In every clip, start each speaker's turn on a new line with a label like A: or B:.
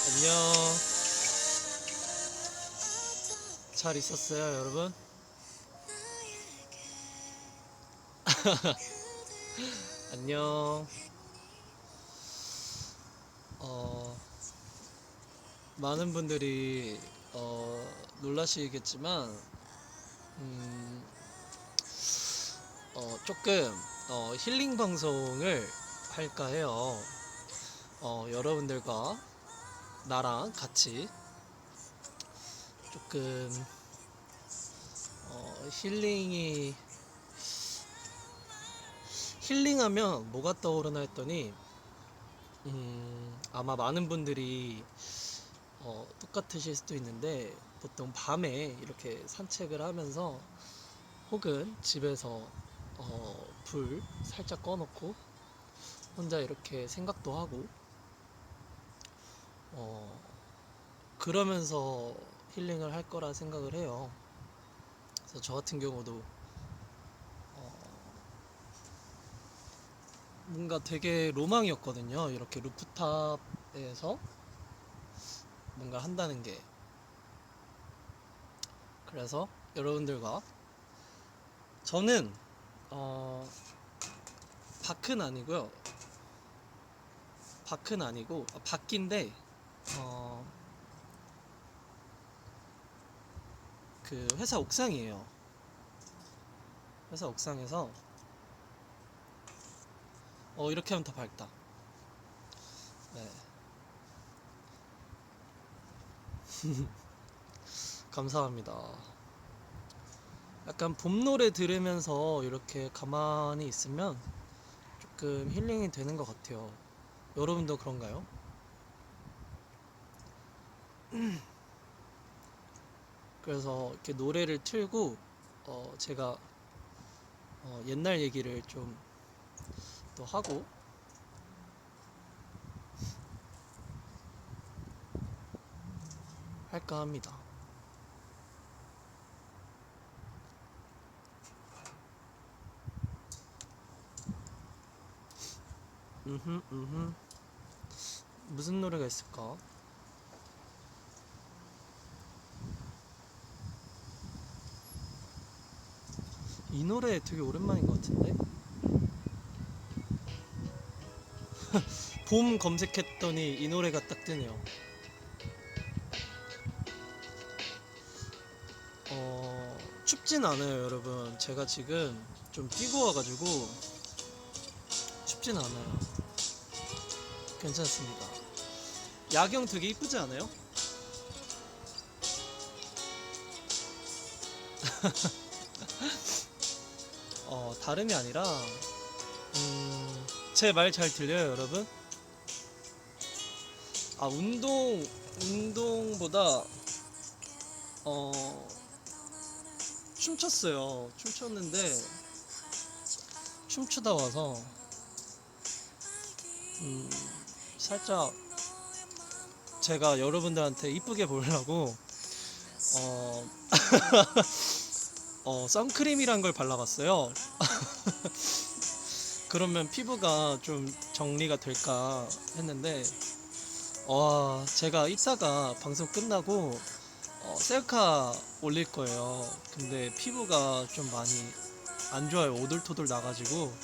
A: 안녕. 잘 있었어요, 여러분? 안녕. 어, 많은 분들이 놀라시겠지만, 음, 조금 힐링 방송을 할까 해요. 여러분들과 나랑 같이 조금 힐링이 힐링하면 뭐가 떠오르나 했더니 아마 많은 분들이 똑같으실 수도 있는데 보통 밤에 이렇게 산책을 하면서 혹은 집에서 불 살짝 꺼놓고 혼자 이렇게 생각도 하고 어, 그러면서 힐링을 할 거라 생각을 해요. 그래서 저 같은 경우도 뭔가 되게 로망이었거든요. 이렇게 루프탑에서 뭔가 한다는 게. 그래서 여러분들과 저는 어, 바크는 아니고요. 바크는 아니고 바퀴인데 어, 그 회사 옥상이에요. 회사 옥상에서 이렇게 하면 더 밝다. 네, 감사합니다. 약간 봄 노래 들으면서 이렇게 가만히 있으면 조금 힐링이 되는 것 같아요. 여러분도 그런가요? 그래서 이렇게 노래를 틀고 제가 옛날 얘기를 좀 또 하고 할까 합니다. 무슨 노래가 있을까? 이 노래 되게 오랜만인 것 같은데? 봄 검색했더니 이 노래가 딱 뜨네요. 춥진 않아요, 여러분. 제가 지금 좀 뛰고 와가지고 춥진 않아요. 괜찮습니다. 야경 되게 이쁘지 않아요? 다름이 아니라, 제 말 잘 들려요, 여러분? 운동보다, 어, 춤췄어요. 춤췄는데, 춤추다 와서, 살짝, 제가 여러분들한테 이쁘게 보이려고, 어, 선크림이란 걸 발라봤어요. 그러면 피부가 좀 정리가 될까 했는데, 와, 제가 이따가 방송 끝나고 셀카 올릴 거예요. 근데 피부가 좀 많이 안 좋아요. 오돌토돌 나가지고.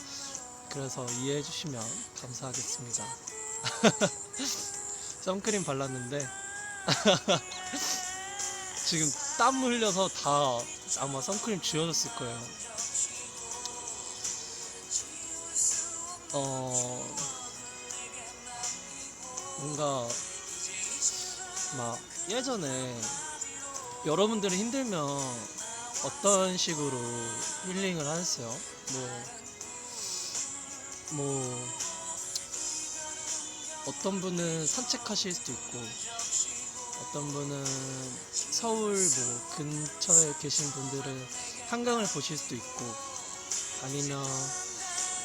A: 그래서 이해해 주시면 감사하겠습니다. 선크림 발랐는데 지금 땀 흘려서 다 아마 선크림 지워졌을 거예요. 뭔가 막 예전에 여러분들이 힘들면 어떤 식으로 힐링을 하셨어요? 뭐 어떤 분은 산책하실 수도 있고 어떤 분은 서울 뭐 근처에 계신 분들은 한강을 보실 수도 있고 아니면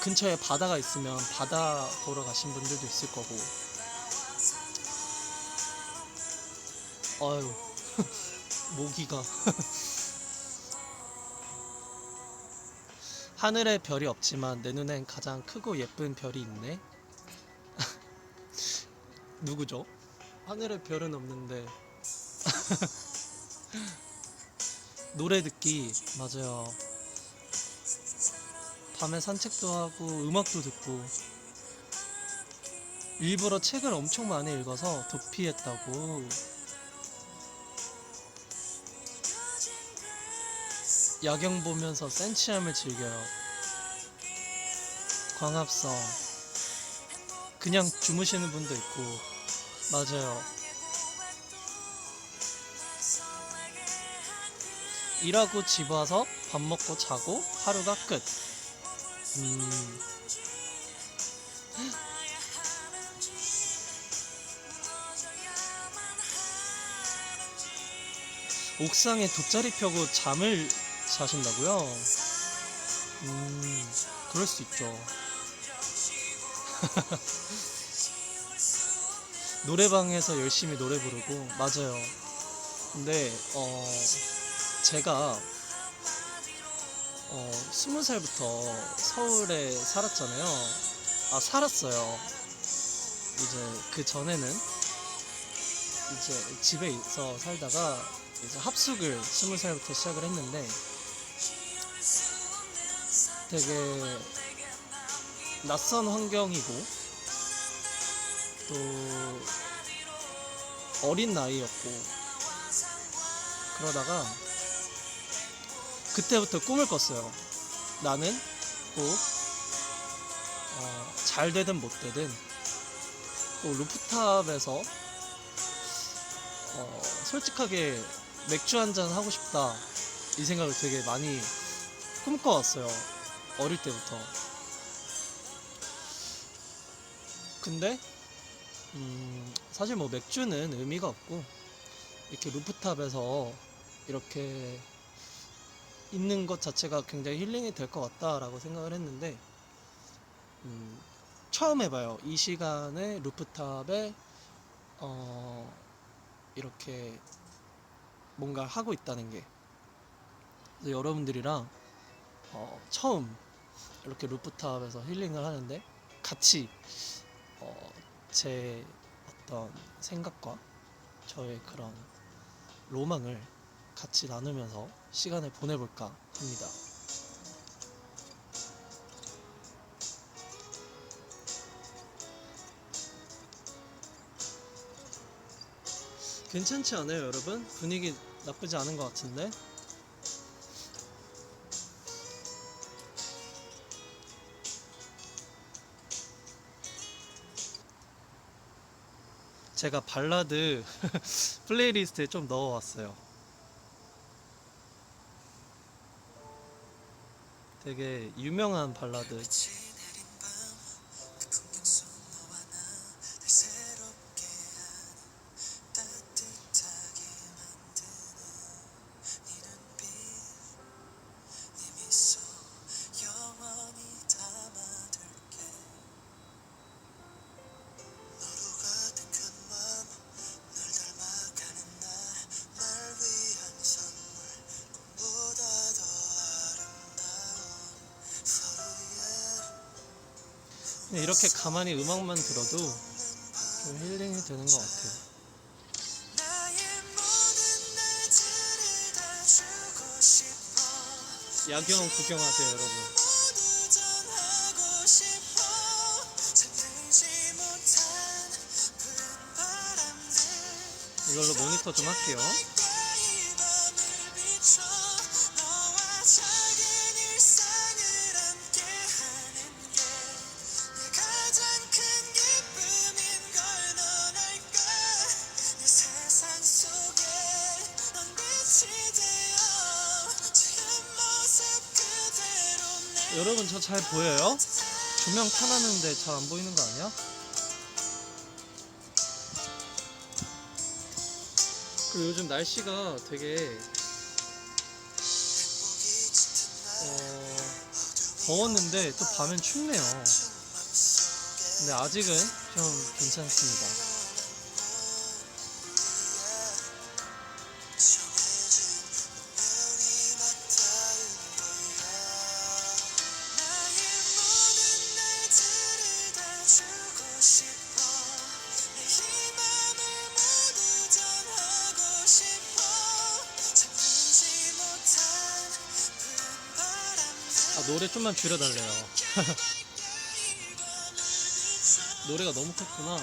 A: 근처에 바다가 있으면 바다 보러 가신 분들도 있을 거고 아유 모기가 하늘에 별이 없지만 내 눈엔 가장 크고 예쁜 별이 있네. 누구죠? 하늘에 별은 없는데 노래 듣기. 맞아요. 밤에 산책도 하고 음악도 듣고 일부러 책을 엄청 많이 읽어서 도피했다고. 야경 보면서 센치함을 즐겨요. 광합성. 그냥 주무시는 분도 있고. 맞아요. 일하고 집 와서 밥 먹고 자고 하루가 끝. 옥상에 돗자리 펴고 잠을 자신다고요? 그럴 수 있죠. 노래방에서 열심히 노래 부르고. 맞아요. 근데 제가 20살부터 서울에 살았잖아요. 살았어요. 이제 그 전에는 이제 집에서 살다가 이제 합숙을 20살부터 시작을 했는데 되게 낯선 환경이고 또 어린 나이였고 그러다가 그때부터 꿈을 꿨어요. 나는 꼭 잘 되든 못 되든 꼭 루프탑에서 솔직하게 맥주 한잔 하고 싶다, 이 생각을 되게 많이 꿈꿔왔어요. 어릴 때부터. 근데 사실 뭐 맥주는 의미가 없고 이렇게 루프탑에서 이렇게 있는 것 자체가 굉장히 힐링이 될 것 같다라고 생각을 했는데 처음 해봐요. 이 시간에 루프탑에 이렇게 뭔가 하고 있다는 게. 그래서 여러분들이랑 처음 이렇게 루프탑에서 힐링을 하는데 같이 제 어떤 생각과 저의 그런 로망을 같이 나누면서 시간을 보내볼까 합니다. 괜찮지 않아요, 여러분? 분위기 나쁘지 않은 것 같은데? 제가 발라드 플레이리스트에 좀 넣어왔어요. 되게 유명한 발라드. 이렇게 가만히 음악만 들어도 좀 힐링이 되는 것 같아요. 야경 구경하세요, 여러분. 이걸로 모니터 좀 할게요. 여러분, 저 잘 보여요? 조명 켜놨는데 잘 안 보이는 거 아니야? 그리고 요즘 날씨가 되게 더웠는데 또 밤엔 춥네요. 근데 아직은 좀 괜찮습니다. 노래 좀만 줄여달래요. 노래가 너무 컸구나.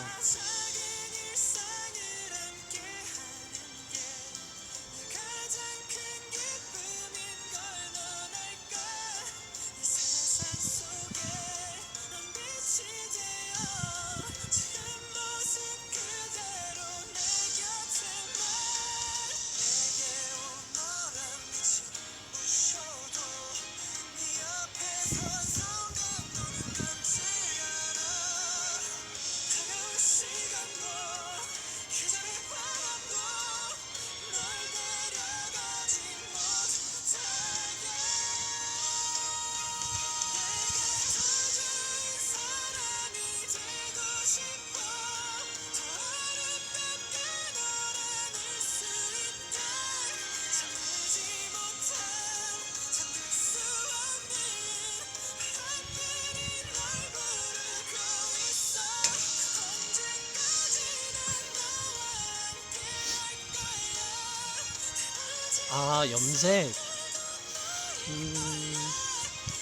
A: 아, 염색.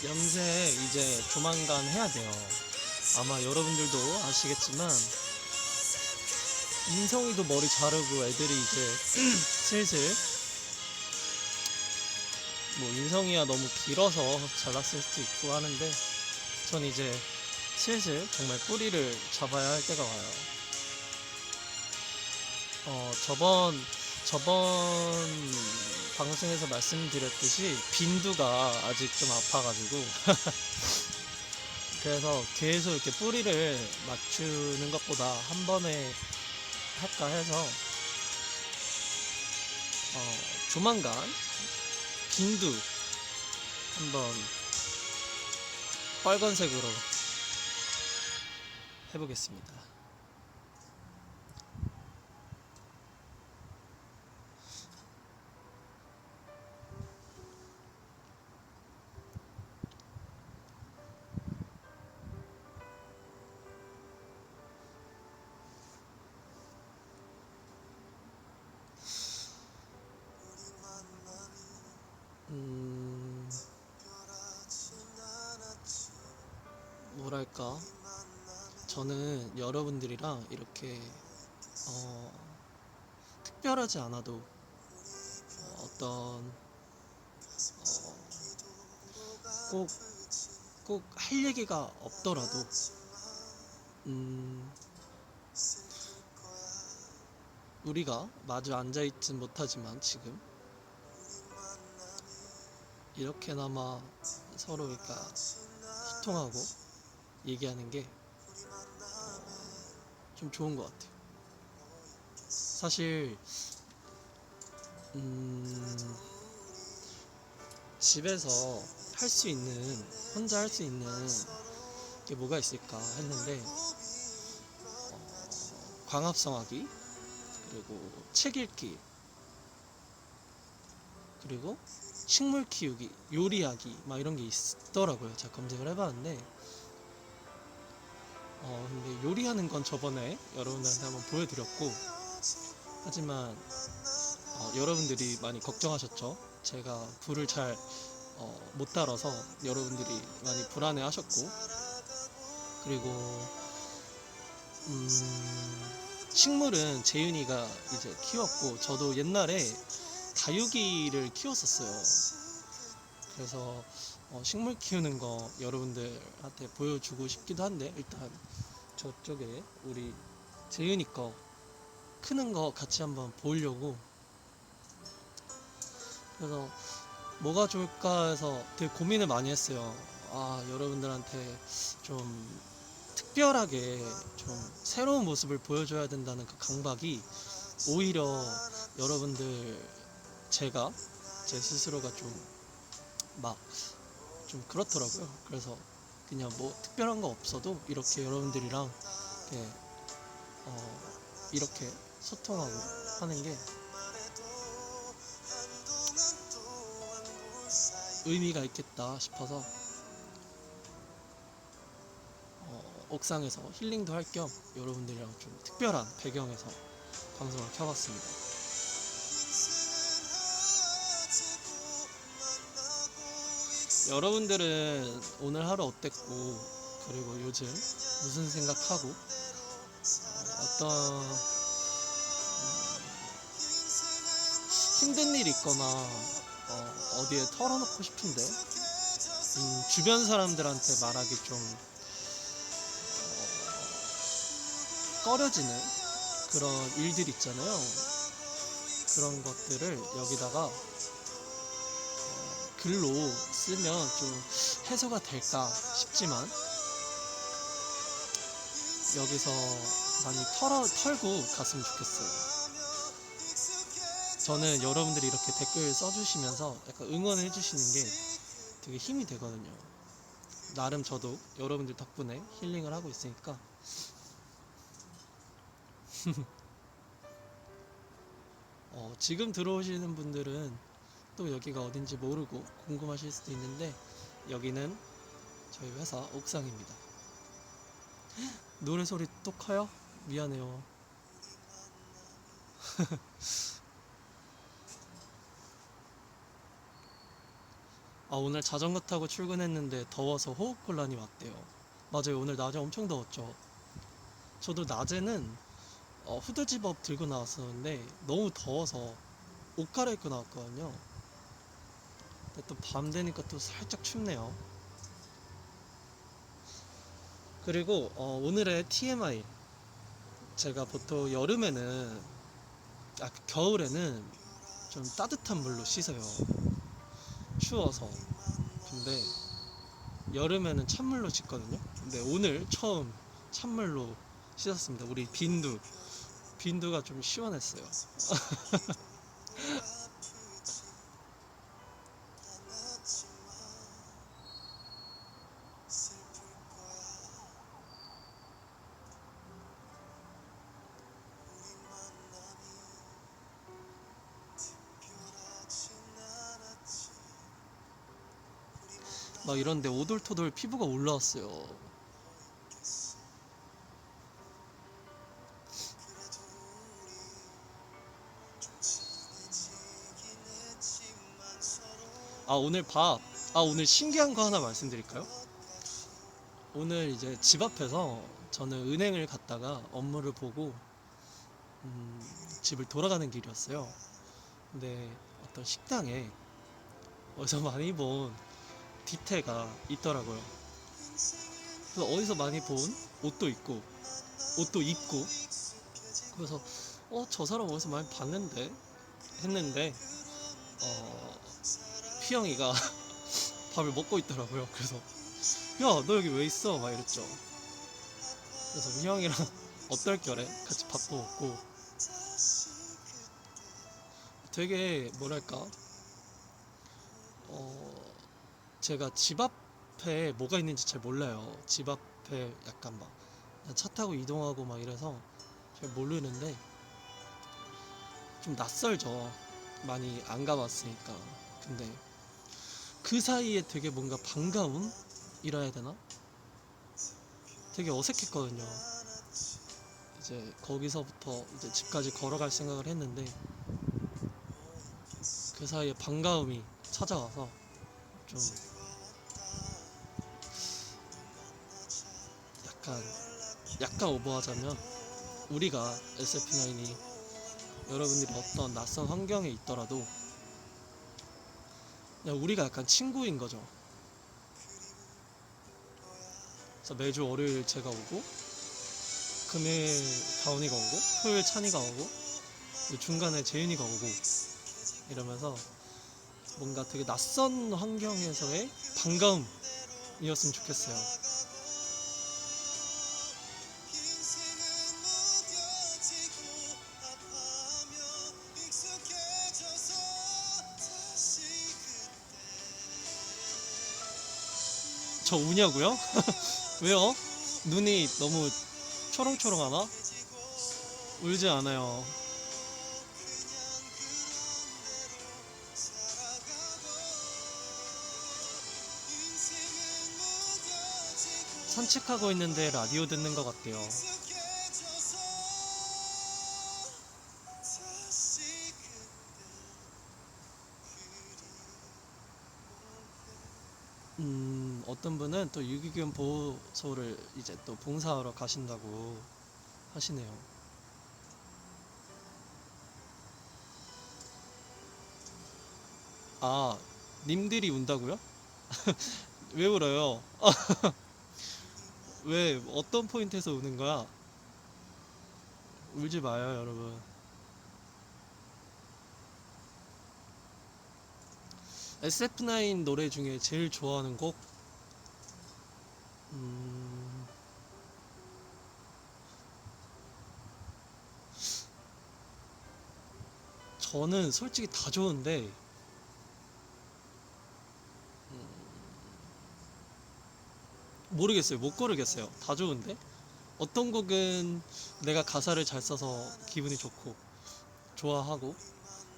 A: 염색 이제 조만간 해야 돼요. 아마 여러분들도 아시겠지만 인성이도 머리 자르고 애들이 이제 슬슬 뭐 인성이야 너무 길어서 잘랐을 수도 있고 하는데 전 이제 슬슬 정말 뿌리를 잡아야 할 때가 와요. 저번 방송에서 말씀드렸듯이 빈두가 아직 좀 아파가지고 그래서 계속 이렇게 뿌리를 맞추는 것보다 한 번에 할까 해서 조만간 빈두 한번 빨간색으로 해보겠습니다. 뭐랄까, 저는 여러분들이랑 이렇게 특별하지 않아도 어떤 꼭 할 얘기가 없더라도 우리가 마주 앉아있진 못하지만 지금 이렇게나마 서로 그러니까 소통하고 얘기하는 게 좀 좋은 것 같아요. 사실 집에서 할 수 있는, 혼자 할 수 있는 게 뭐가 있을까 했는데 광합성하기, 그리고 책 읽기, 그리고 식물 키우기, 요리하기 막 이런 게 있더라고요. 제가 검색을 해봤는데 근데 요리하는 건 저번에 여러분들한테 한번 보여드렸고, 하지만 여러분들이 많이 걱정하셨죠. 제가 불을 잘 못 달아서 여러분들이 많이 불안해 하셨고, 그리고 식물은 재윤이가 이제 키웠고, 저도 옛날에 다육이를 키웠었어요. 그래서 식물 키우는 거 여러분들한테 보여주고 싶기도 한데, 일단 저쪽에 우리 재윤이 거 크는 거 같이 한번 보려고. 그래서 뭐가 좋을까 해서 되게 고민을 많이 했어요. 여러분들한테 좀 특별하게 좀 새로운 모습을 보여줘야 된다는 그 강박이 오히려 여러분들, 제가 제 스스로가 좀 그렇더라고요. 그래서 그냥 뭐 특별한 거 없어도 이렇게 여러분들이랑 이렇게 소통하고 하는 게 의미가 있겠다 싶어서 옥상에서 힐링도 할 겸 여러분들이랑 좀 특별한 배경에서 방송을 켜봤습니다. 여러분들은 오늘 하루 어땠고, 그리고 요즘 무슨 생각하고, 어떤 힘든 일 있거나 어디에 털어놓고 싶은데 주변 사람들한테 말하기 좀 꺼려지는 그런 일들 있잖아요. 그런 것들을 여기다가 글로 쓰면 좀 해소가 될까 싶지만, 여기서 많이 털고 갔으면 좋겠어요. 저는 여러분들이 이렇게 댓글 써주시면서 약간 응원해 주시는 게 되게 힘이 되거든요. 나름 저도 여러분들 덕분에 힐링을 하고 있으니까. 지금 들어오시는 분들은 또 여기가 어딘지 모르고 궁금하실 수도 있는데, 여기는 저희 회사 옥상입니다. 노래 소리 또 커요? 미안해요. 오늘 자전거 타고 출근했는데 더워서 호흡곤란이 왔대요. 맞아요. 오늘 낮에 엄청 더웠죠. 저도 낮에는 후드집업 들고 나왔었는데 너무 더워서 옷 갈아입고 나왔거든요. 근데 또 밤 되니까 또 살짝 춥네요. 그리고 오늘의 TMI, 제가 보통 여름에는 겨울에는 좀 따뜻한 물로 씻어요. 추워서. 근데 여름에는 찬물로 씻거든요. 근데 오늘 처음 찬물로 씻었습니다. 우리 빈두가 좀 시원했어요. 막 이런데 오돌토돌 피부가 올라왔어요. 오늘 신기한 거 하나 말씀드릴까요? 오늘 이제 집 앞에서 저는 은행을 갔다가 업무를 보고 집을 돌아가는 길이었어요. 근데 어떤 식당에 어디서 많이 본 뒤태가 있더라고요. 그래서 어디서 많이 본 옷도 입고, 그래서 저 사람 어디서 많이 봤는데 했는데 피영이가 밥을 먹고 있더라고요. 그래서 야, 너 여기 왜 있어? 막 이랬죠. 그래서 희영이랑 얼떨결에 같이 밥도 먹고, 되게 뭐랄까, 제가 집 앞에 뭐가 있는지 잘 몰라요. 집 앞에 약간 막 차 타고 이동하고 막 이래서 잘 모르는데 좀 낯설죠. 많이 안 가봤으니까. 근데 그 사이에 되게 뭔가 반가움이라 해야 되나? 되게 어색했거든요. 이제 거기서부터 이제 집까지 걸어갈 생각을 했는데, 그 사이에 반가움이 찾아와서 좀 약간 오버하자면, 우리가 SF9이 여러분들이 어떤 낯선 환경에 있더라도 그냥 우리가 약간 친구인 거죠. 그래서 매주 월요일 제가 오고, 금요일 다운이가 오고, 토요일 찬이가 오고, 중간에 재윤이가 오고, 이러면서 뭔가 되게 낯선 환경에서의 반가움이었으면 좋겠어요. 저 우냐고요? 왜요? 눈이 너무 초롱초롱하나? 울지 않아요. 산책하고 있는데 라디오 듣는 것 같대요. 어떤 분은 또 유기견 보호소를 이제 또 봉사하러 가신다고 하시네요. 아, 님들이 운다고요? 왜 울어요? 왜 어떤 포인트에서 우는 거야? 울지 마요, 여러분. SF9 노래 중에 제일 좋아하는 곡? 음, 저는 솔직히 다 좋은데, 모르겠어요. 못 고르겠어요. 다 좋은데? 어떤 곡은 내가 가사를 잘 써서 기분이 좋고, 좋아하고,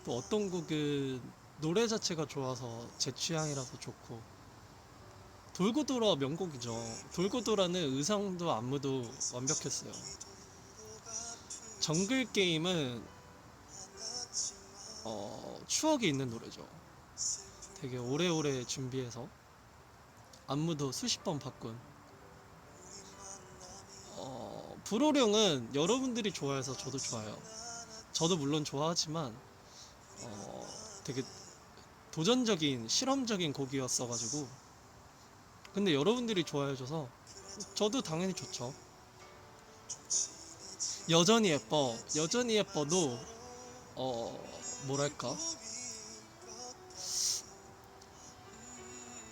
A: 또 어떤 곡은 노래 자체가 좋아서 제 취향이라서 좋고, 돌고 돌아 명곡이죠. 돌고 돌아는 의상도 안무도 완벽했어요. 정글 게임은 추억이 있는 노래죠. 되게 오래오래 준비해서 안무도 수십 번 바꾼. 불호령은 여러분들이 좋아해서 저도 좋아요. 저도 물론 좋아하지만 되게 도전적인 실험적인 곡이었어가지고, 근데 여러분들이 좋아해줘서 저도 당연히 좋죠. 여전히 예뻐. 여전히 예뻐도 뭐랄까,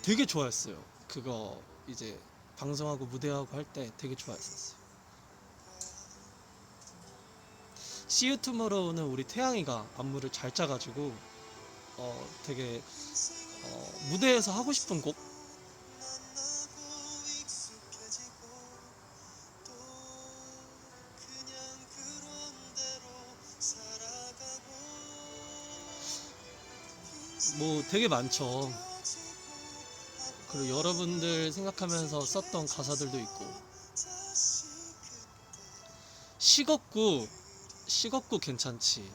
A: 되게 좋아했어요. 그거 이제 방송하고 무대하고 할 때 되게 좋아했었어요. See You Tomorrow는 우리 태양이가 안무를 잘 짜가지고 되게 무대에서 하고 싶은 곡. 뭐 되게 많죠. 그리고 여러분들 생각하면서 썼던 가사들도 있고. 시겁구, 시겁구 괜찮지.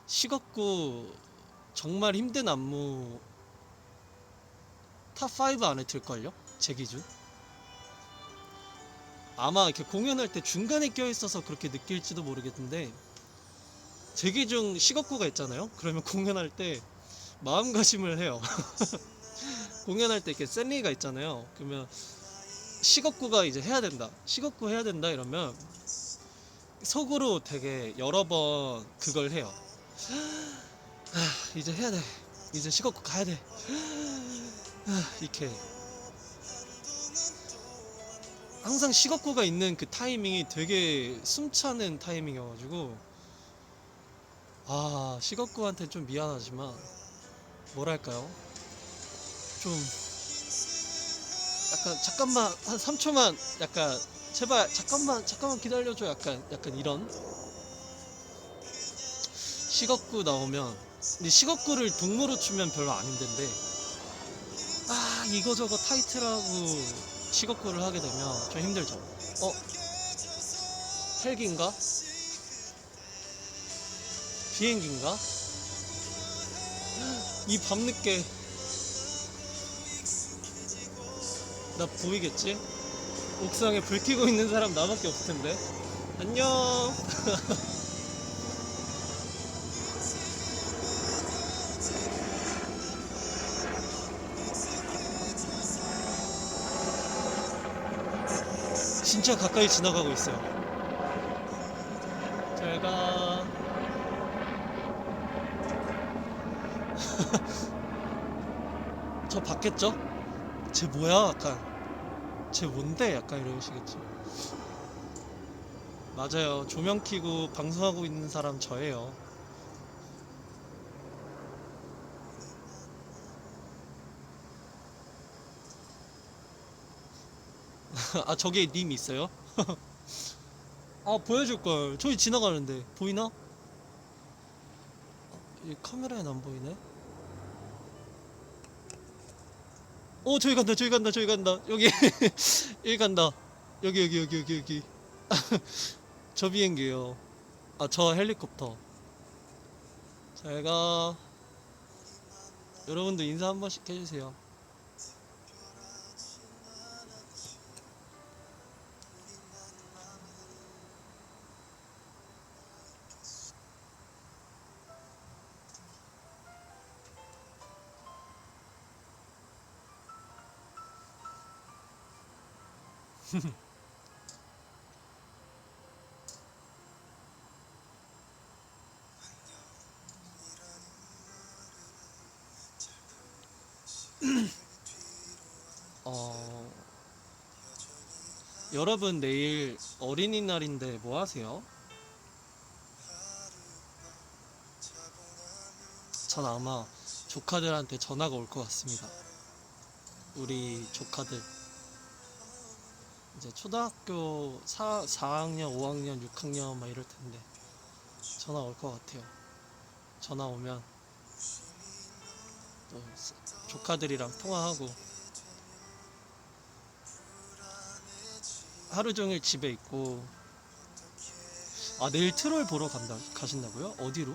A: 시겁구 정말 힘든 안무 탑5 안에 들걸요? 제 기준. 아마 이렇게 공연할 때 중간에 껴있어서 그렇게 느낄지도 모르겠는데, 제 기준 시겁구가 있잖아요? 그러면 공연할 때 마음가짐을 해요. 공연할 때 이렇게 셀리가 있잖아요. 그러면 시겁구가 이제 해야 된다. 시겁구 해야 된다 이러면 속으로 되게 여러 번 그걸 해요. 이제 해야 돼. 이제 시겁구 가야 돼. 이렇게 항상 시겁구가 있는 그 타이밍이 되게 숨차는 타이밍이어가지고, 시겁구한테 좀 미안하지만 뭐랄까요? 좀 약간 잠깐만 한 3초만 약간 제발 잠깐만 기다려줘, 약간 이런. 시겁구 나오면, 근데 시겁구를 동무로 추면 별로 안 힘든데 이거저거 타이틀하고 시겁구를 하게 되면 좀 힘들죠. 헬기인가? 비행기인가? 이 밤늦게 나 보이겠지? 옥상에 불 켜고 있는 사람 나밖에 없을 텐데. 안녕. 진짜 가까이 지나가고 있어요. 제가 저 봤겠죠? 쟤 뭐야? 약간 쟤 뭔데? 약간 이러시겠지. 맞아요. 조명 켜고 방송하고 있는 사람 저예요. 저기에 님 있어요? 보여줄걸. 저기 지나가는데 보이나? 이 카메라엔 안 보이네. 저기 간다. 여기 여기 간다. 여기. 저 비행기요. 저 헬리콥터. 제가 여러분도 인사 한 번씩 해주세요. 어, 여러분 내일 어린이날인데 뭐 하세요? 전 아마 조카들한테 전화가 올 것 같습니다. 우리 조카들 이제 초등학교 4학년, 5학년, 6학년 막 이럴 텐데 전화 올 것 같아요. 전화 오면 또 조카들이랑 통화하고 하루 종일 집에 있고. 아, 내일 트롤 보러 가신다고요? 어디로?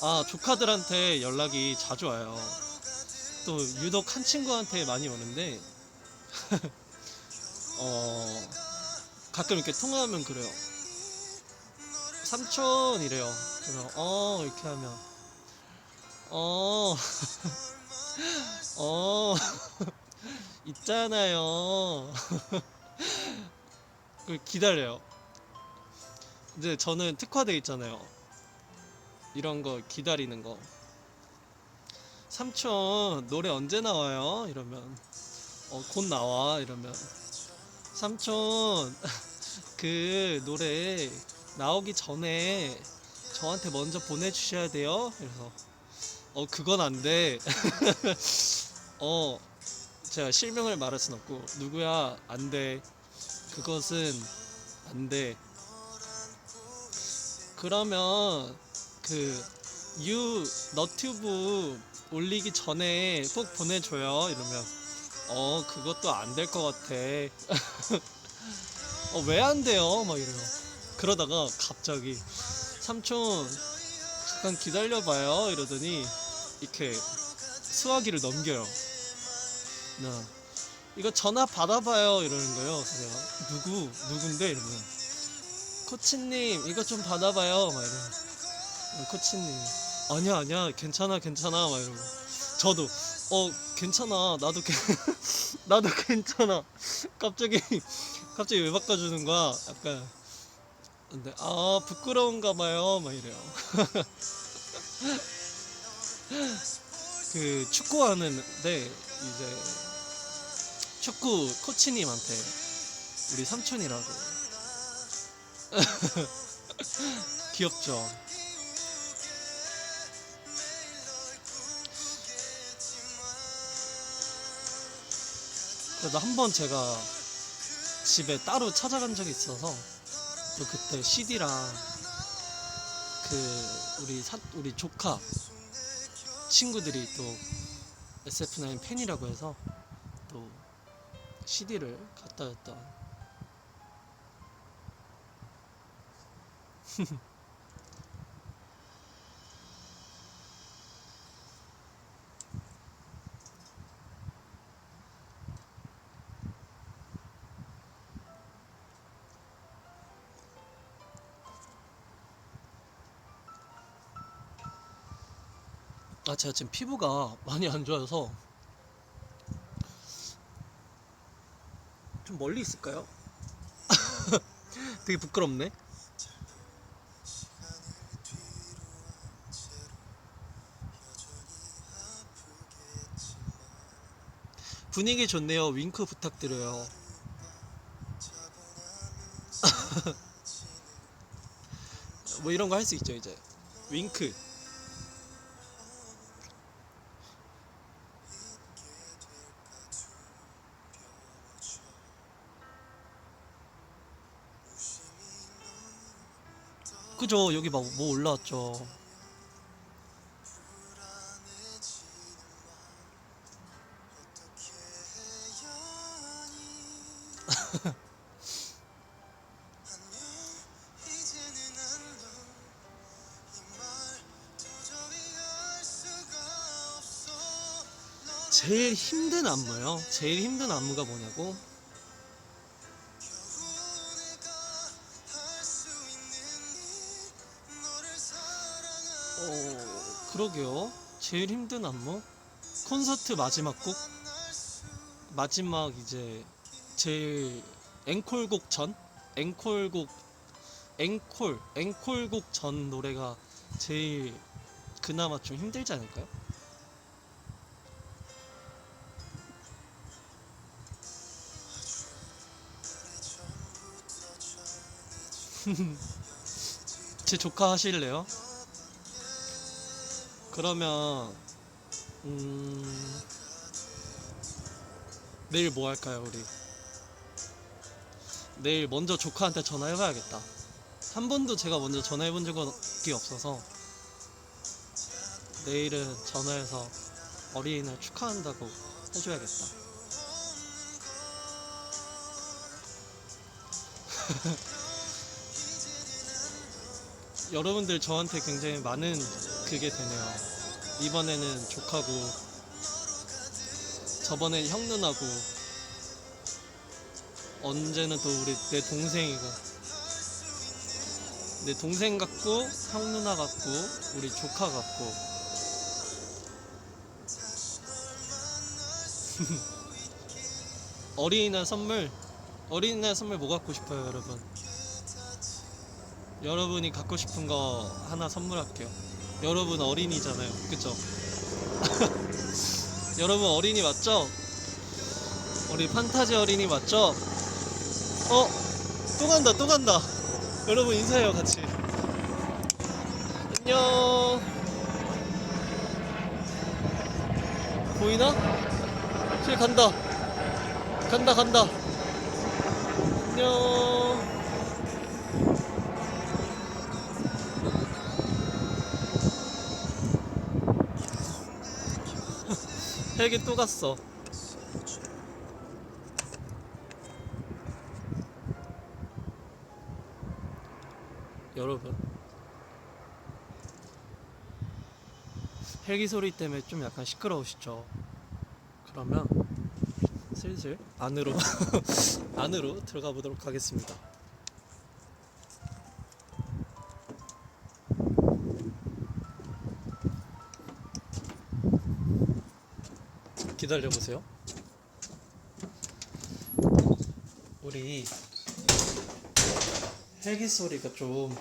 A: 아, 조카들한테 연락이 자주 와요. 또 유독 한 친구한테 많이 오는데 어 가끔 이렇게 통화하면 그래요. 삼촌 이래요. 그래서 이렇게 하면 어 어 있잖아요. 그 기다려요. 이제 저는 특화돼 있잖아요. 이런 거 기다리는 거. 삼촌 노래 언제 나와요? 이러면 곧 나와. 이러면 삼촌 그 노래 나오기 전에 저한테 먼저 보내주셔야 돼요. 그래서 그건 안 돼. 어 제가 실명을 말할 순 없고 누구야 안 돼. 그것은 안 돼. 그러면 그 너튜브 올리기 전에 꼭 보내줘요. 이러면 그것도 안 될 것 같아. 왜 안 돼요? 막 이래요. 그러다가 갑자기 삼촌 잠깐 기다려봐요 이러더니 이렇게 수화기를 넘겨요. 나 이거 전화 받아봐요 이러는 거예요. 그래서 내가 누군데 이러면 코치님 이거 좀 받아봐요 막 이러면 코치님 아니야 괜찮아 막 이러고 저도 괜찮아 나도 괜찮아. 갑자기 왜 바꿔주는 거야. 약간 근데 부끄러운가 봐요 막 이래요. 그 축구하는데 이제 축구 코치님한테 우리 삼촌이라고. 귀엽죠. 그래도 한번 제가 집에 따로 찾아간 적이 있어서 또 그때 CD랑 우리 조카 친구들이 또 SF9 팬이라고 해서 또 CD를 갖다 줬던. 제가 지금 피부가 많이 안 좋아서 좀 멀리 있을까요? 되게 부끄럽네. 분위기 좋네요. 윙크 부탁드려요. 뭐 이런 거 할 수 있죠 이제. 윙크. 그죠? 여기 막 뭐 올라왔죠. 제일 힘든 안무요? 제일 힘든 안무가 뭐냐고? 그러게요. 제일 힘든 안무? 콘서트 마지막 곡? 마지막 이제 제일 앵콜곡 전? 앵콜곡 앵콜곡 전 노래가 제일 그나마 좀 힘들지 않을까요? 제 조카 하실래요? 그러면 내일 뭐 할까요, 우리? 내일 먼저 조카한테 전화해봐야겠다. 한 번도 제가 먼저 전화해본 적이 없어서 내일은 전화해서 어린이날 축하한다고 해줘야겠다. 여러분들 저한테 굉장히 많은 그게 되네요. 이번에는 조카고 저번엔 형 누나고 언제는 또 우리 내 동생이고 내 동생 같고 형 누나 같고 우리 조카 같고 어린이날 선물 뭐 갖고 싶어요, 여러분? 여러분이 갖고 싶은 거 하나 선물할게요. 여러분 어린이잖아요, 그쵸? 여러분 어린이 맞죠? 우리 판타지 어린이 맞죠? 또 간다. 여러분 인사해요, 같이. 안녕. 보이나? 저기 간다. 안녕. 헬기 또 갔어. 여러분, 헬기 소리 때문에 좀 약간 시끄러우시죠? 그러면 슬슬 안으로 안으로 들어가 보도록 하겠습니다. 기다려 보세요. 우리 헬기 소리가 좀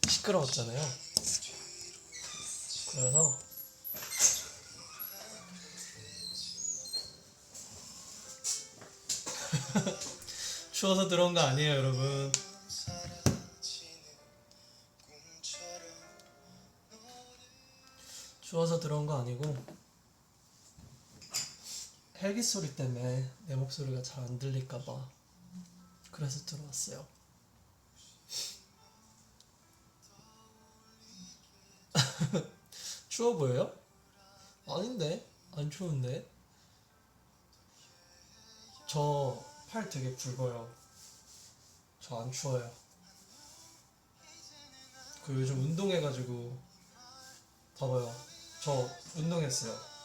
A: 시끄러웠잖아요. 그래서 추워서 들어온 거 아니에요, 여러분. 추워서 들어온 거 아니고 헬기 소리 때문에 내 목소리가 잘 안 들릴까봐 그래서 들어왔어요. 추워 보여요? 아닌데? 안 추운데? 저 팔 되게 굵어요. 저 안 추워요. 그 요즘 운동해가지고 봐봐요. 저 운동했어요.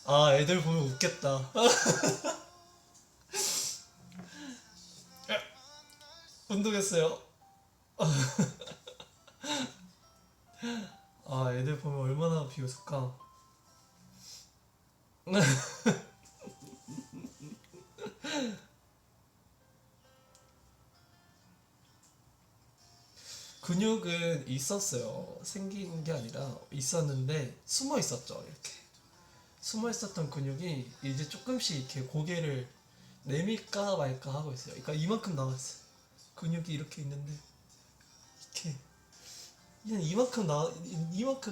A: 아, 애들 보면 웃겠다. 운동했어요. 아, 애들 보면 얼마나 비웃을까. 근육은 있었어요. 생긴 게 아니라 있었는데 숨어 있었죠. 이렇게 숨어 있었던 근육이 이제 조금씩 이렇게 고개를 내밀까 말까 하고 있어요. 그러니까 이만큼 나왔어요. 근육이 이렇게 있는데 이렇게 그냥 이만큼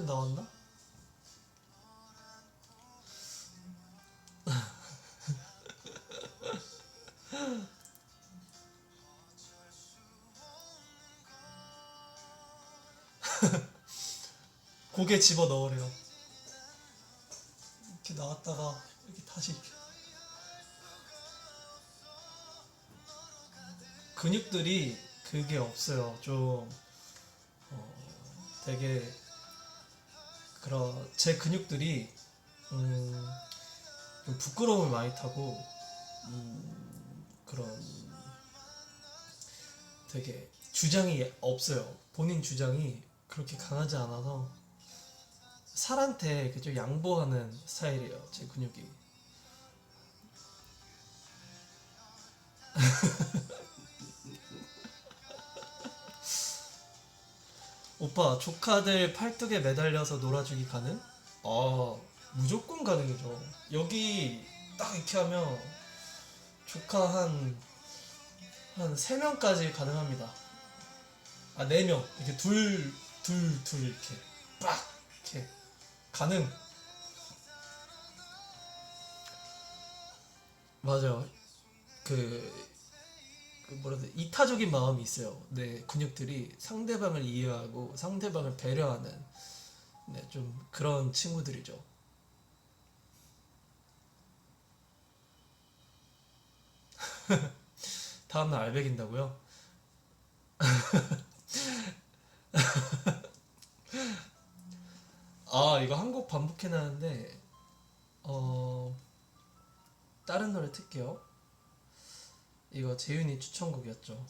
A: 나왔나? 고개 집어 넣으래요. 이렇게 나왔다가 이렇게 다시 이렇게. 근육들이 그게 없어요. 좀 되게 그런 제 근육들이 좀 부끄러움을 많이 타고 그런 되게 주장이 없어요. 본인 주장이 그렇게 강하지 않아서 살한테 좀 양보하는 스타일이에요. 제 근육이. 오빠 조카들 팔뚝에 매달려서 놀아주기 가능? 무조건 가능이죠. 여기 딱 이렇게 하면 조카 한 3명까지 가능합니다. 4명 이렇게 둘 이렇게 빡 이렇게 가능. 맞아요. 그 뭐라 해야 돼, 이타적인 마음이 있어요. 네, 근육들이 상대방을 이해하고 상대방을 배려하는 네, 좀 그런 친구들이죠. 다음날 알배긴다고요? 이거 한 곡 반복해놨는데 다른 노래 틀게요. 이거 재윤이 추천곡이었죠.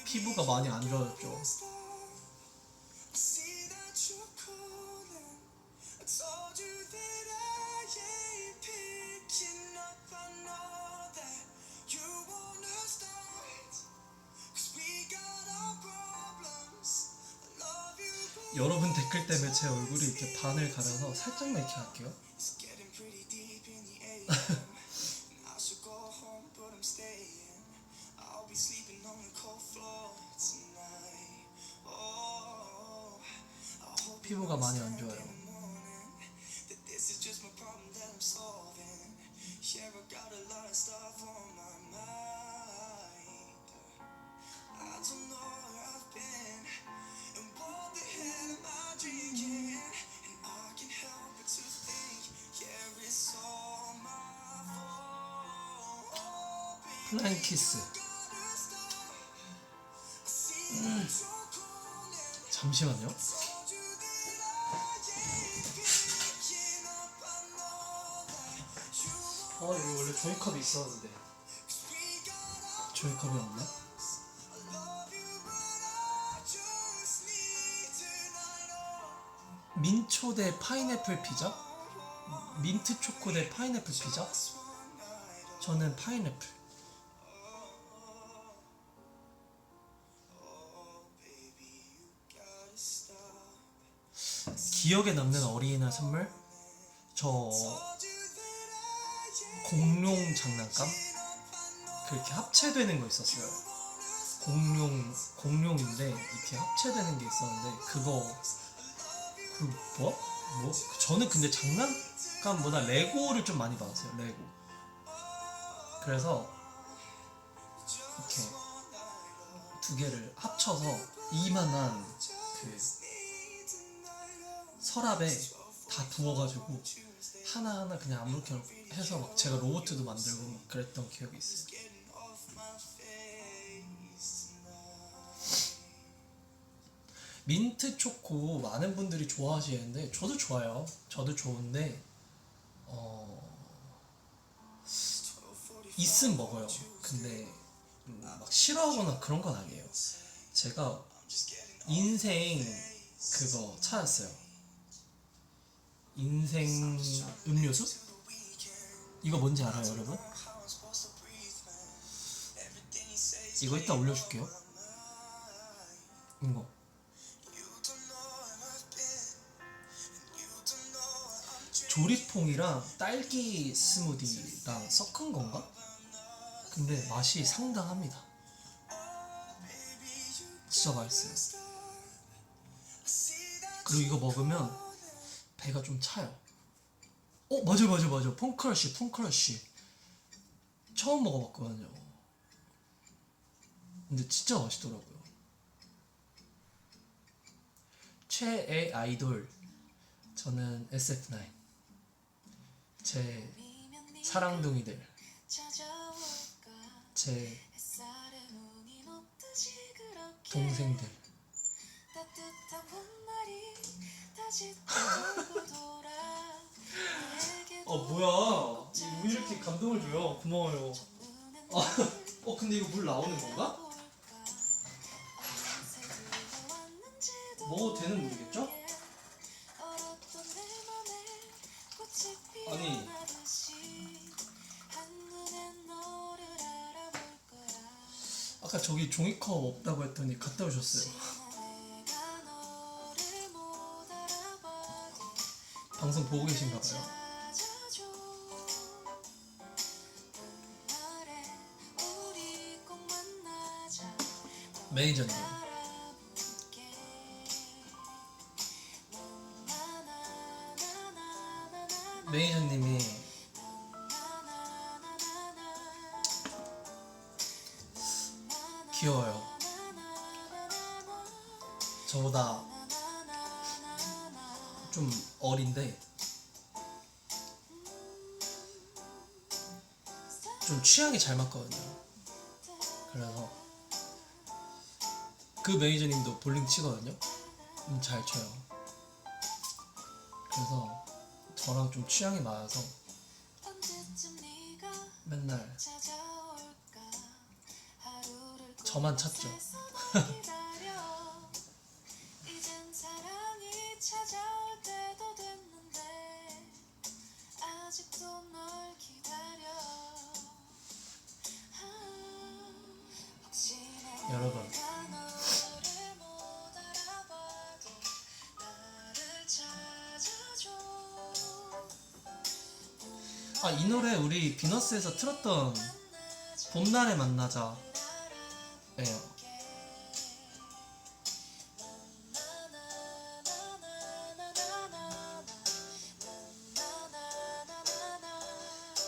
A: 피부가 많이 안 좋아졌죠. 여러분 댓글 때문에 제 얼굴이 이렇게 반을 가려서 살짝만 이렇게 할게요. 피부가 많이 안 좋아요. 플라잉 키스. 잠시만요. 여기 원래 종이컵이 있었는데 종이컵이 없네. 민초 대 파인애플 피자? 민트 초코 대 파인애플 피자? 저는 파인애플. 기억에 남는 어린이날 선물? 저 공룡 장난감? 그렇게 합체되는 거 있었어요. 공룡인데 이렇게 합체되는 게 있었는데 저는 근데 장난감보다 레고를 좀 많이 받았어요. 레고. 그래서 이렇게 두 개를 합쳐서 이만한 그 서랍에 다 부어가지고 하나하나 그냥 아무렇게나 해서 막 제가 로봇도 만들고 막 그랬던 기억이 있어요. 민트 초코 많은 분들이 좋아하시는데 저도 좋아요. 저도 좋은데 있으면 먹어요. 근데 막 싫어하거나 그런 건 아니에요. 제가 인생 그거 찾았어요. 인생 음료수? 이거 뭔지 알아요, 여러분? 이거 이따 올려줄게요. 이거. 조리퐁이랑 딸기 스무디랑 섞은 건가? 근데 맛이 상당합니다. 진짜 맛있어요. 그리고 이거 먹으면 배가 좀 차요. 맞아. 펑크러쉬 처음 먹어봤거든요. 근데 진짜 맛있더라고요. 최애 아이돌, 저는 SF9. 제 사랑둥이들, 제 동생들. 뭐야, 왜 이렇게 감동을 줘요? 고마워요. 근데 이거 물 나오는 건가? 먹어도 되는 물이겠죠? 아니, 아까 저기 종이컵 없다고 했더니 갖다 오셨어요. 방송 보고 계신가 봐요. 매니저님, 매니저님이 귀여워요. 저보다 좀 어린데 좀 취향이 잘 맞거든요. 그래서 그 매니저님도 볼링 치거든요. 잘 쳐요. 그래서 저랑 좀 취향이 맞아서 맨날 저만 찾죠. 여러분, 이 노래 우리 비너스에서 틀었던 봄날에 만나자 예요.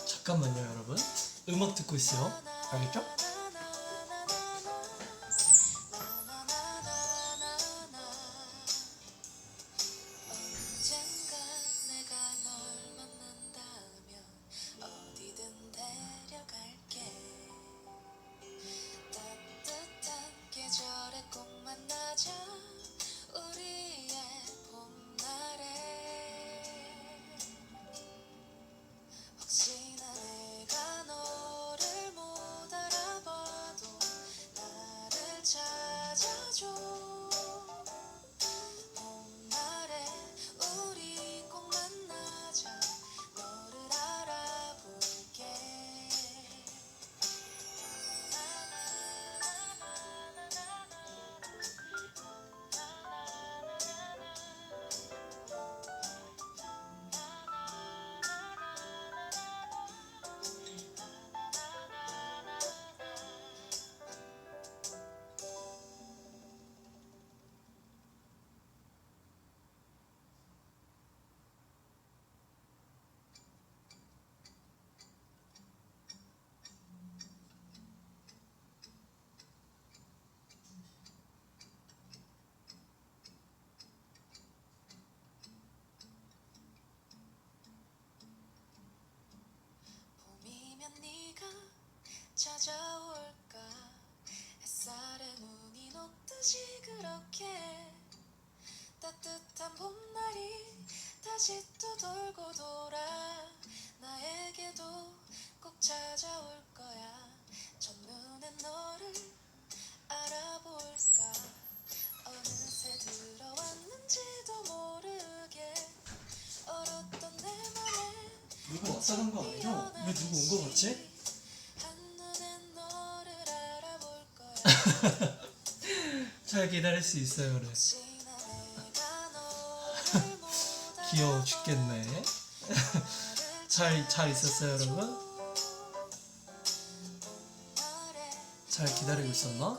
A: 잠깐만요 여러분, 음악 듣고 있어요. 알겠죠? 찾아올까 햇살에 눈이 녹듯이 그렇게 따뜻한 봄날이 다시 또 돌고 돌아 나에게도 꼭 찾아올 거야. 첫눈에 너를 알아볼까 어느새 들어왔는지도 모르게 얼었던 내 맘에 누구 왔다 간 거 아니죠? 왜 누구 온 거 같지? 잘 기다릴 수 있어요 그래. 귀여워 죽겠네. 잘 있었어요, 여러분? 잘 기다리고 있었나?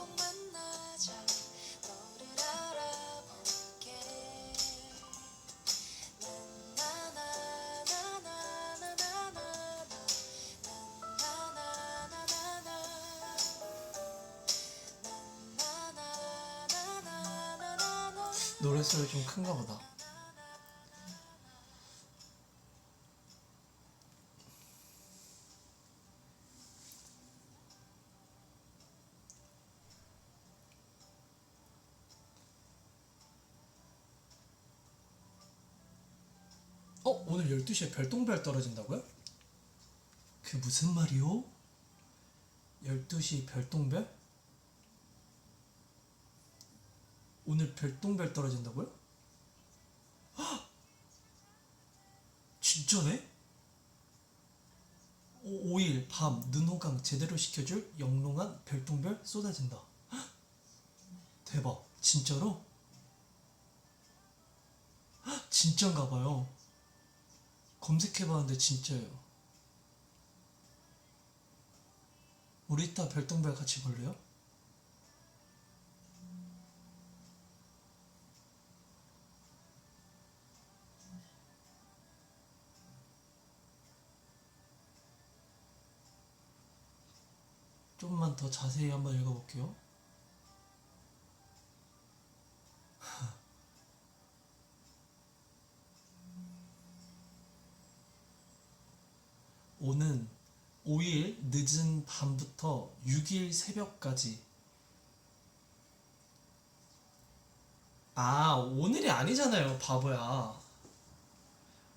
A: 노랫소리 좀 큰가 보다. 오늘 12시에 별똥별 떨어진다고요? 그 무슨 말이요? 12시 별똥별? 오늘 별똥별 떨어진다고요? 진짜네? 5일 밤 눈호강 제대로 시켜줄 영롱한 별똥별 쏟아진다. 대박. 진짜로? 진짠가봐요. 검색해봤는데 진짜예요. 우리 이따 별똥별 같이 볼래요? 좀만 더 자세히 한번 읽어볼게요. 오는 5일 늦은 밤부터 6일 새벽까지. 오늘이 아니잖아요, 바보야.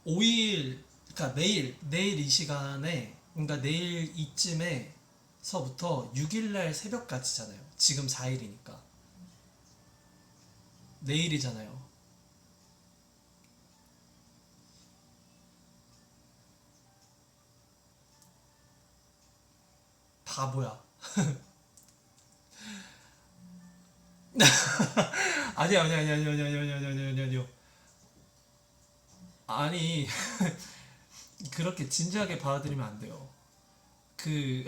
A: 5일, 그러니까 내일 이 시간에, 그러니까 내일 이쯤에서부터 6일날 새벽까지잖아요. 지금 4일이니까. 내일이잖아요. 바보야. 아니요. 아니, 그렇게 진지하게 받아들이면 안 돼요. 그,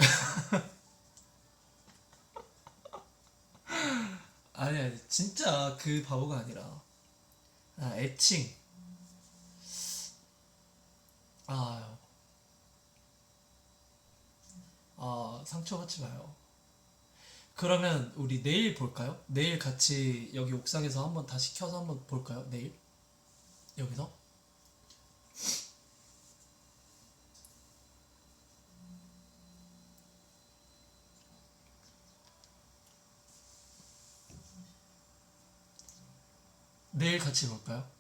A: 아니, 진짜 그 바보가 아니라, 애칭. 아, 상처받지 마요. 그러면 우리 내일 볼까요? 내일 같이 여기 옥상에서 한번 다시 켜서 한번 볼까요? 내일? 여기서? 내일 같이 볼까요?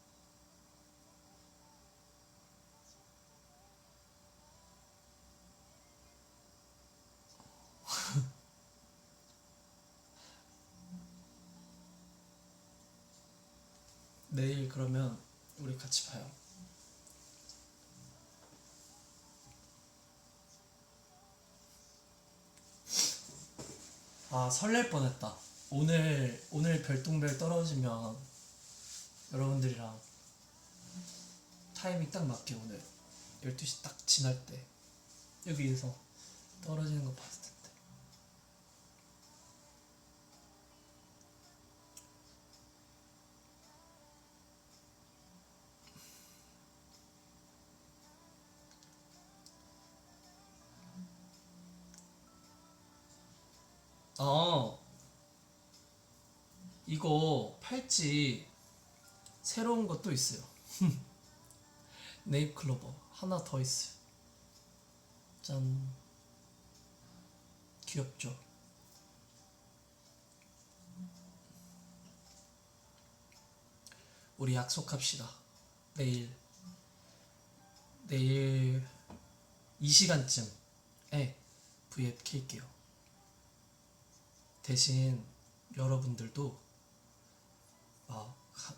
A: 내일 그러면 우리 같이 봐요. 설렐 뻔했다. 오늘 별똥별 떨어지면 여러분들이랑 타이밍 딱 맞게 오늘 12시 딱 지날 때 여기에서 떨어지는 거 봤을 텐데. 어, 이거 팔찌 새로운 것도 있어요. 네잎클로버 하나 더 있어요. 짠. 귀엽죠? 우리 약속합시다. 내일 이 시간쯤에 V앱 킬게요. 대신 여러분들도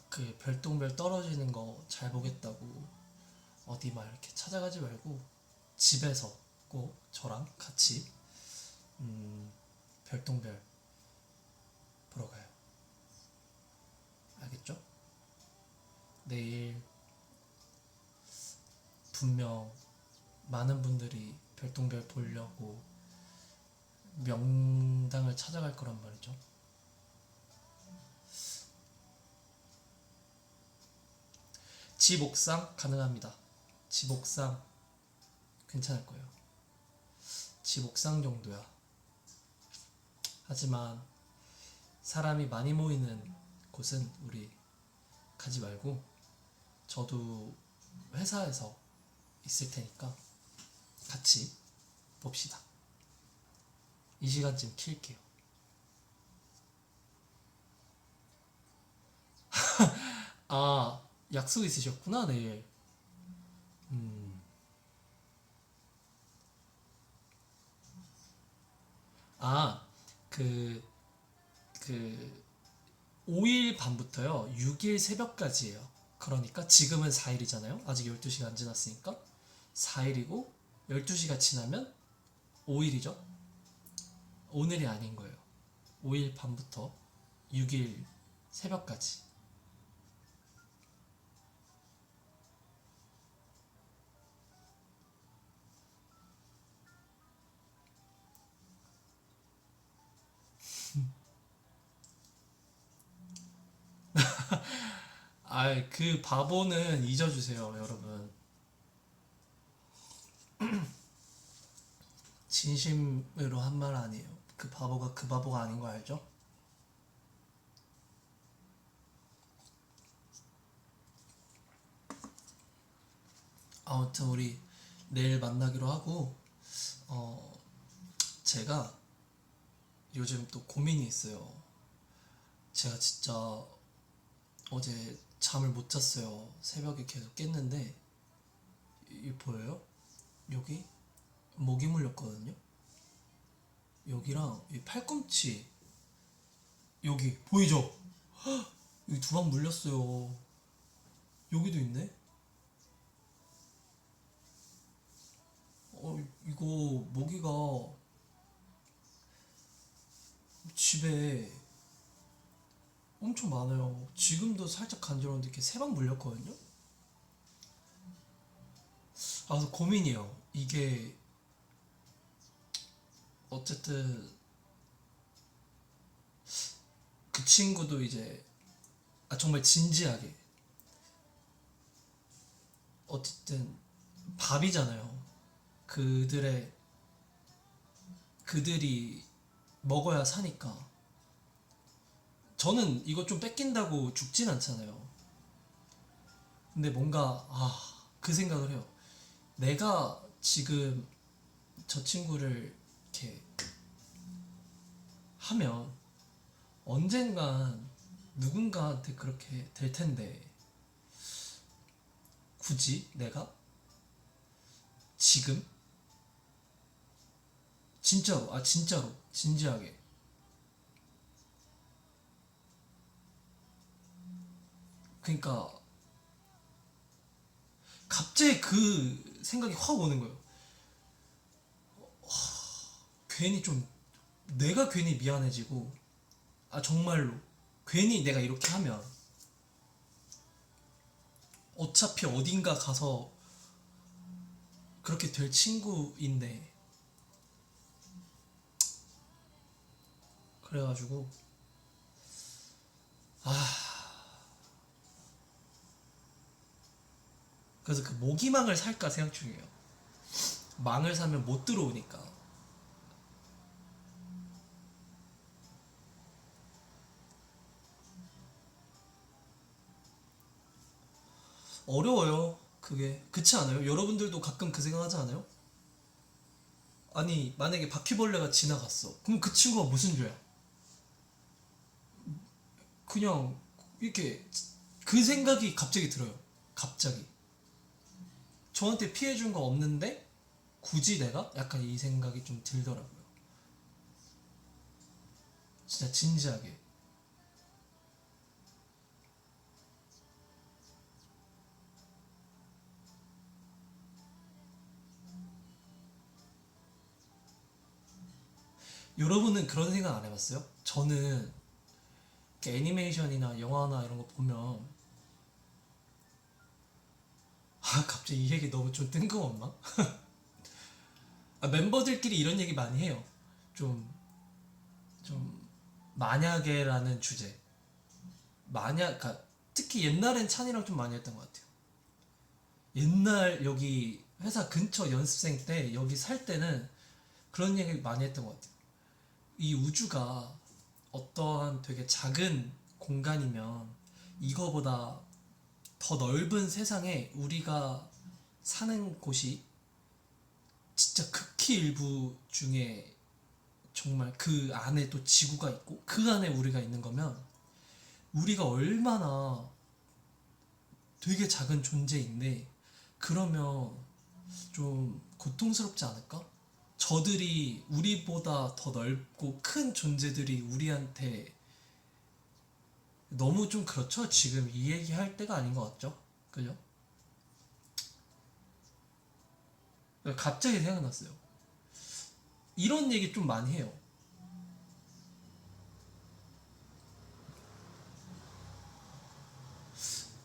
A: 그 별똥별 떨어지는 거 잘 보겠다고 어디 막 이렇게 찾아가지 말고 집에서 꼭 저랑 같이 별똥별 보러 가요. 알겠죠? 내일 분명 많은 분들이 별똥별 보려고 명당을 찾아갈 거란 말이죠. 지목상 가능합니다. 지목상 괜찮을 거예요. 지목상 정도야. 하지만 사람이 많이 모이는 곳은 우리 가지 말고, 저도 회사에서 있을 테니까 같이 봅시다. 이 시간쯤 킬게요. 아, 약속 있으셨구나 내일. 아, 그 5일 밤부터요 6일 새벽까지예요. 그러니까 지금은 4일이잖아요. 아직 12시가 안 지났으니까 4일이고 12시가 지나면 5일이죠. 오늘이 아닌 거예요. 5일 밤부터 6일 새벽까지. 아, 그 바보는 잊어주세요, 여러분. 진심으로 한 말 아니에요. 그 바보가 그 바보가 아닌 거 알죠? 아무튼 우리 내일 만나기로 하고, 제가 요즘 또 고민이 있어요. 제가 진짜 어제 잠을 못 잤어요. 새벽에 계속 깼는데, 이 보여요? 여기 모기 물렸거든요. 여기랑 이 팔꿈치, 여기 보이죠? 여기 두 방 물렸어요. 여기도 있네. 이거 모기가 집에 엄청 많아요. 지금도 살짝 간지러운데 이렇게 세 방 물렸거든요. 아, 그래서 고민이에요. 이게 어쨌든 그 친구도 이제, 정말 진지하게, 어쨌든 밥이잖아요. 그들이 먹어야 사니까. 저는 이거 좀 뺏긴다고 죽진 않잖아요. 근데 뭔가 그 생각을 해요. 내가 지금 저 친구를 이렇게 하면 언젠간 누군가한테 그렇게 될 텐데, 굳이 내가 지금 진짜로 진짜로 진지하게 그러니까 갑자기 그 생각이 확 오는 거예요. 괜히 좀 내가 괜히 미안해지고, 정말로 괜히 내가 이렇게 하면 어차피 어딘가 가서 그렇게 될 친구인데, 그래가지고 그래서 그 모기망을 살까 생각 중이에요. 망을 사면 못 들어오니까. 어려워요. 그게 그렇지 않아요? 여러분들도 가끔 그 생각 하지 않아요? 아니, 만약에 바퀴벌레가 지나갔어. 그럼 그 친구가 무슨 죄야? 그냥 이렇게 그 생각이 갑자기 들어요. 갑자기 저한테 피해준 거 없는데 굳이 내가? 약간 이 생각이 좀 들더라고요. 진짜 진지하게. 여러분은 그런 생각 안 해봤어요? 저는 이렇게 애니메이션이나 영화나 이런 거 보면 갑자기 이 얘기 너무 좀 뜬금없나? 멤버들끼리 이런 얘기 많이 해요. 좀 만약에라는 주제. 그러니까 특히 옛날엔 찬이랑 좀 많이 했던 것 같아요. 옛날 여기 회사 근처 연습생 때 여기 살 때는 그런 얘기 많이 했던 것 같아요. 이 우주가 어떠한 되게 작은 공간이면 이거보다 더 넓은 세상에 우리가 사는 곳이 진짜 극히 일부 중에 정말 그 안에 또 지구가 있고 그 안에 우리가 있는 거면 우리가 얼마나 되게 작은 존재인데 그러면 좀 고통스럽지 않을까? 저들이 우리보다 더 넓고 큰 존재들이 우리한테 너무 좀 그렇죠? 지금 이 얘기 할 때가 아닌 것 같죠? 그죠? 갑자기 생각났어요. 이런 얘기 좀 많이 해요.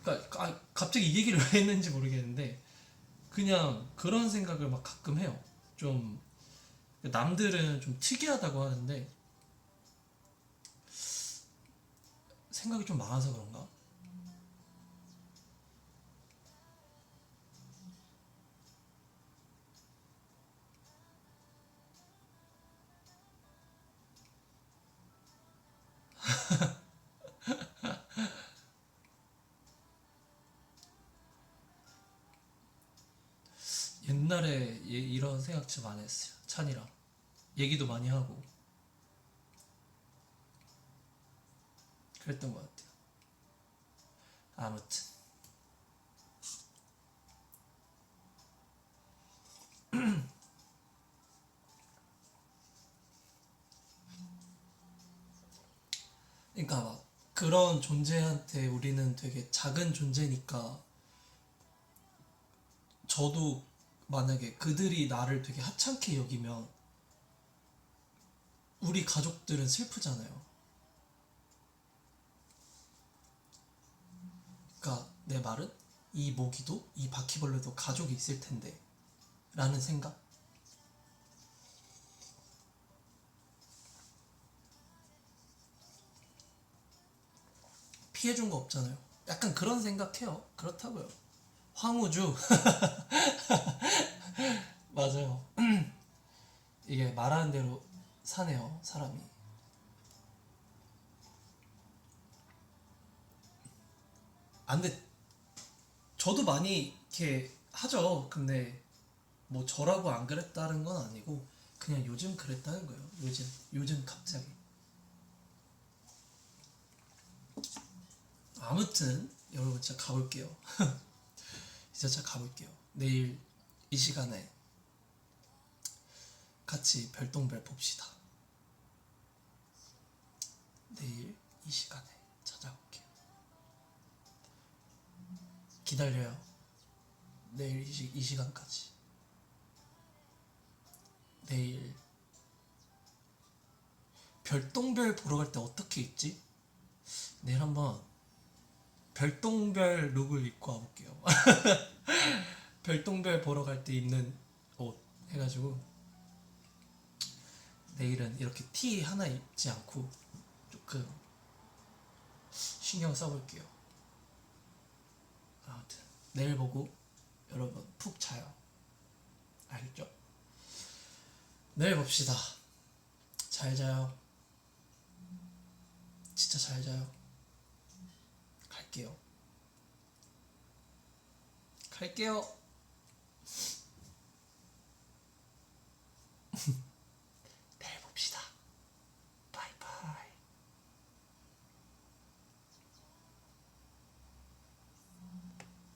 A: 그러니까 갑자기 이 얘기를 왜 했는지 모르겠는데 그냥 그런 생각을 막 가끔 해요. 좀 남들은 좀 특이하다고 하는데 생각이 좀 많아서 그런가? 옛날에 이런 생각 진짜 많이 했어요. 찬이랑 얘기도 많이 하고 그랬던 것 같아요. 아무튼 그러니까 막 그런 존재한테 우리는 되게 작은 존재니까 저도 만약에 그들이 나를 되게 하찮게 여기면 우리 가족들은 슬프잖아요. 그러니까 내 말은 이 모기도 이 바퀴벌레도 가족이 있을 텐데 라는 생각? 피해준 거 없잖아요. 약간 그런 생각해요. 그렇다고요. 황우주 맞아요. 이게 말하는 대로 사네요 사람이. 근데 저도 많이 이렇게 하죠. 근데 뭐 저라고 안 그랬다는 건 아니고 그냥 요즘 그랬다는 거예요. 요즘 갑자기. 아무튼 여러분 진짜 가볼게요. 진짜 가볼게요. 내일 이 시간에 같이 별똥별 봅시다. 내일 이 시간에 찾아올게요. 기다려요. 내일 이 시간까지. 내일 별똥별 보러 갈 때 어떻게 입지? 내일 한번 별똥별 룩을 입고 와볼게요. 별똥별 보러 갈 때 입는 옷 해가지고 내일은 이렇게 티 하나 입지 않고 조금 신경 써볼게요. 아무튼 내일 보고 여러분 푹 자요. 알겠죠? 내일 봅시다. 잘 자요. 진짜 잘 자요. 갈게요. 갈게요.